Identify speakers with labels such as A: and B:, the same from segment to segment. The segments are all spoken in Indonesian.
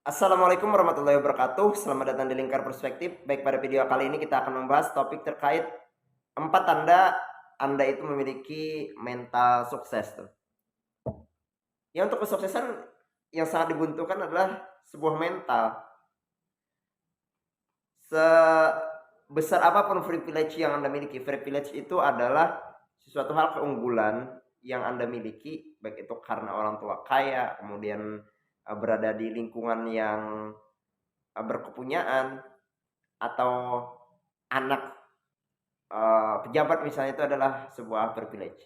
A: Assalamualaikum warahmatullahi wabarakatuh. Selamat datang di Lingkar Perspektif. Baik, pada video kali ini kita akan membahas topik terkait 4 tanda Anda itu memiliki mental sukses tuh. Ya, untuk kesuksesan yang sangat dibutuhkan adalah sebuah mental. Sebesar apapun privilege yang Anda miliki, privilege itu adalah sesuatu hal keunggulan yang Anda miliki, baik itu karena orang tua kaya, kemudian berada di lingkungan yang berkepunyaan, atau anak pejabat misalnya, itu adalah sebuah privilege.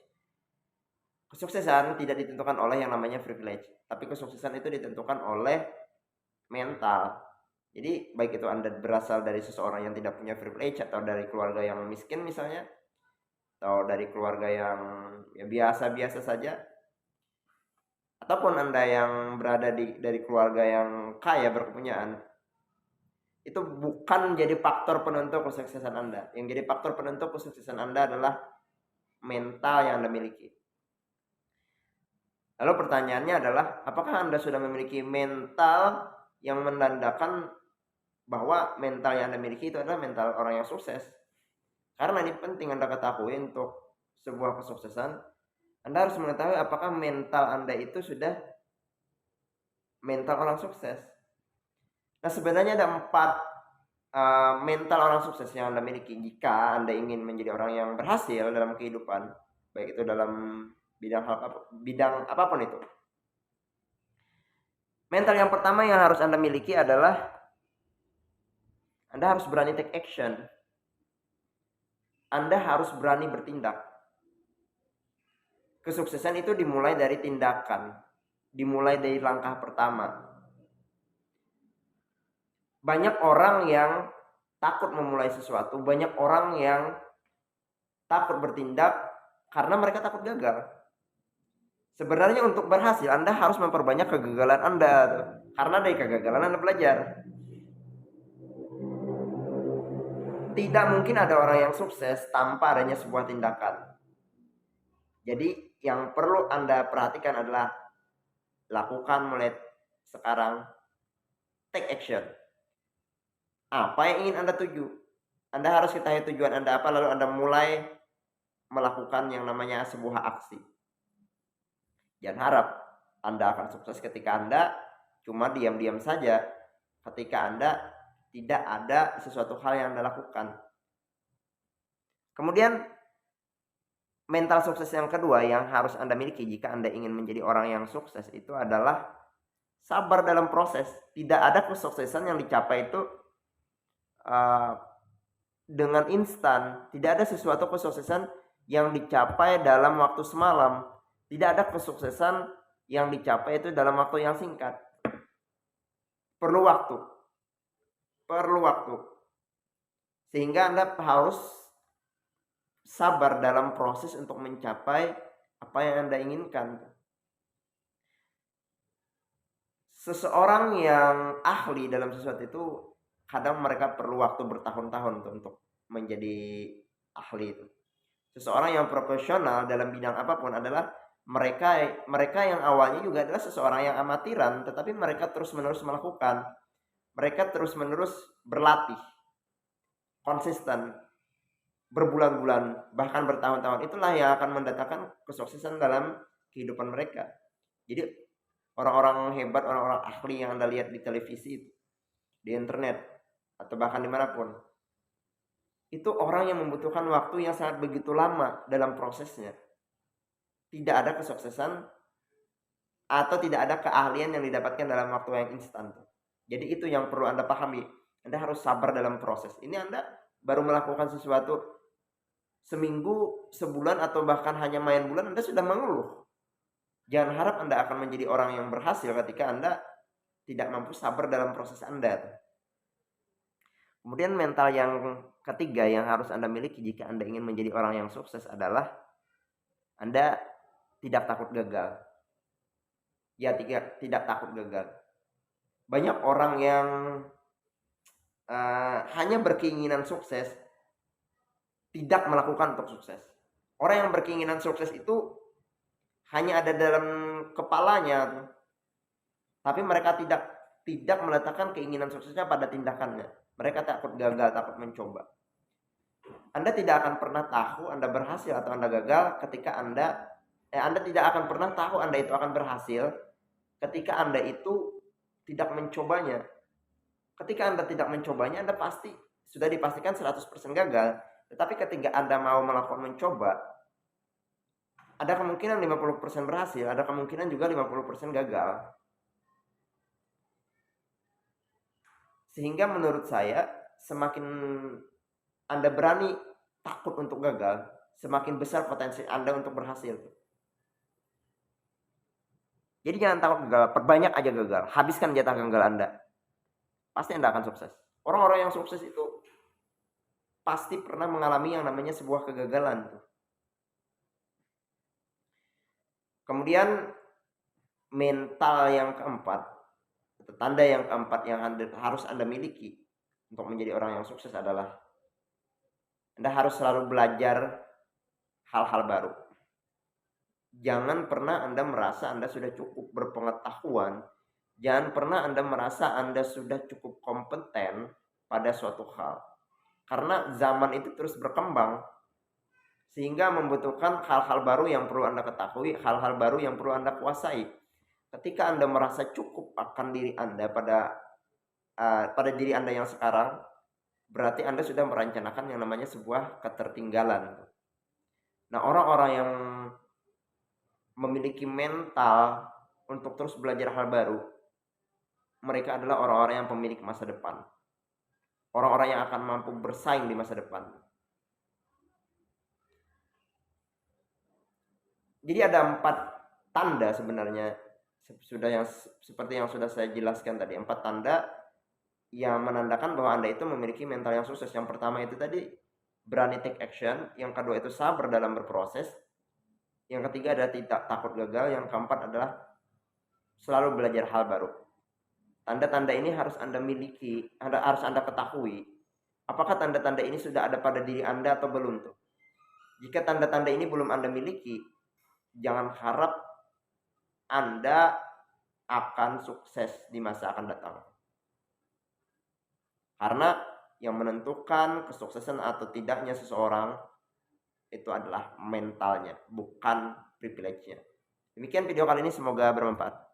A: Kesuksesan tidak ditentukan oleh yang namanya privilege, tapi kesuksesan itu ditentukan oleh mental. Jadi baik itu Anda berasal dari seseorang yang tidak punya privilege, atau dari keluarga yang miskin misalnya, atau dari keluarga yang ya biasa-biasa saja, ataupun Anda yang berada dari keluarga yang kaya berkepunyaan, itu bukan jadi faktor penentu kesuksesan Anda. Yang jadi faktor penentu kesuksesan Anda adalah mental yang Anda miliki. Lalu pertanyaannya adalah, apakah Anda sudah memiliki mental yang menandakan bahwa mental yang Anda miliki itu adalah mental orang yang sukses? Karena ini penting Anda ketahui untuk sebuah kesuksesan. Anda harus mengetahui apakah mental Anda itu sudah mental orang sukses. Nah, sebenarnya ada 4 mental orang sukses yang Anda miliki jika Anda ingin menjadi orang yang berhasil dalam kehidupan, baik itu dalam bidang apapun itu. Mental yang pertama yang harus Anda miliki adalah Anda harus berani take action. Anda harus berani bertindak. Kesuksesan itu dimulai dari tindakan, dimulai dari langkah pertama. Banyak orang yang takut memulai sesuatu, banyak orang yang takut bertindak karena mereka takut gagal. Sebenarnya untuk berhasil Anda harus memperbanyak kegagalan Anda, karena dari kegagalan Anda belajar. Tidak mungkin ada orang yang sukses tanpa adanya sebuah tindakan. Jadi yang perlu Anda perhatikan adalah lakukan mulai sekarang, take action. Apa yang ingin Anda tuju? Anda harus ketahui tujuan Anda apa, lalu Anda mulai melakukan yang namanya sebuah aksi. Jangan harap Anda akan sukses ketika Anda cuma diam-diam saja, ketika Anda tidak ada sesuatu hal yang Anda lakukan. Kemudian mental sukses yang kedua yang harus Anda miliki jika Anda ingin menjadi orang yang sukses itu adalah sabar dalam proses. Tidak ada kesuksesan yang dicapai itu dengan instan. Tidak ada sesuatu kesuksesan yang dicapai dalam waktu semalam. Tidak ada kesuksesan yang dicapai itu dalam waktu yang singkat. Perlu waktu. Sehingga Anda harus sabar dalam proses untuk mencapai apa yang Anda inginkan. Seseorang yang ahli dalam sesuatu itu kadang mereka perlu waktu bertahun-tahun untuk menjadi ahli itu. Seseorang yang profesional dalam bidang apapun adalah mereka yang awalnya juga adalah seseorang yang amatiran, tetapi mereka terus-menerus melakukan. Mereka terus-menerus berlatih, konsisten, berbulan-bulan, bahkan bertahun-tahun. Itulah yang akan mendatangkan kesuksesan dalam kehidupan mereka. Jadi orang-orang hebat, orang-orang ahli yang Anda lihat di televisi, di internet, atau bahkan dimanapun, itu orang yang membutuhkan waktu yang sangat begitu lama dalam prosesnya. Tidak ada kesuksesan atau tidak ada keahlian yang didapatkan dalam waktu yang instan. Jadi itu yang perlu Anda pahami. Anda harus sabar dalam proses. Ini Anda baru melakukan sesuatu seminggu, sebulan, atau bahkan hanya main bulan, Anda sudah mengeluh. Jangan harap Anda akan menjadi orang yang berhasil ketika Anda tidak mampu sabar dalam proses Anda. Kemudian mental yang ketiga yang harus Anda miliki jika Anda ingin menjadi orang yang sukses adalah Anda tidak takut gagal. Ya, tidak takut gagal. Banyak orang yang hanya berkeinginan sukses, tidak melakukan untuk sukses. Orang yang berkeinginan sukses itu hanya ada dalam kepalanya, tapi mereka tidak tidak meletakkan keinginan suksesnya pada tindakannya. Mereka takut gagal, takut mencoba. Anda tidak akan pernah tahu Anda berhasil atau Anda gagal ketika Anda tidak akan pernah tahu Anda itu akan berhasil ketika Anda itu tidak mencobanya. Ketika Anda tidak mencobanya, Anda pasti sudah dipastikan 100% gagal. Tetapi ketika Anda mau melakukan mencoba, ada kemungkinan 50% berhasil, ada kemungkinan juga 50% gagal. Sehingga menurut saya, semakin Anda berani takut untuk gagal, semakin besar potensi Anda untuk berhasil. Jadi jangan takut gagal, perbanyak aja gagal, habiskan jatah gagal Anda. Pasti Anda akan sukses. Orang-orang yang sukses itu pasti pernah mengalami yang namanya sebuah kegagalan. Kemudian mental yang keempat, atau tanda yang keempat yang harus Anda miliki untuk menjadi orang yang sukses adalah Anda harus selalu belajar hal-hal baru. Jangan pernah Anda merasa Anda sudah cukup berpengetahuan. Jangan pernah Anda merasa Anda sudah cukup kompeten pada suatu hal. Karena zaman itu terus berkembang. Sehingga membutuhkan hal-hal baru yang perlu Anda ketahui, hal-hal baru yang perlu Anda kuasai. Ketika Anda merasa cukup akan diri Anda pada diri Anda yang sekarang, berarti Anda sudah merencanakan yang namanya sebuah ketertinggalan. Nah, orang-orang yang memiliki mental untuk terus belajar hal baru, mereka adalah orang-orang yang pemilik masa depan. Orang-orang yang akan mampu bersaing di masa depan. Jadi ada 4 tanda sebenarnya, seperti yang sudah saya jelaskan tadi, 4 tanda yang menandakan bahwa Anda itu memiliki mental yang sukses. Yang pertama itu tadi berani take action, yang kedua itu sabar dalam berproses, yang ketiga adalah tidak takut gagal, yang keempat adalah selalu belajar hal baru. Tanda-tanda ini harus Anda miliki, harus Anda ketahui. Apakah tanda-tanda ini sudah ada pada diri Anda atau belum tuh? Jika tanda-tanda ini belum Anda miliki, jangan harap Anda akan sukses di masa akan datang. Karena yang menentukan kesuksesan atau tidaknya seseorang itu adalah mentalnya, bukan privilege-nya. Demikian video kali ini, semoga bermanfaat.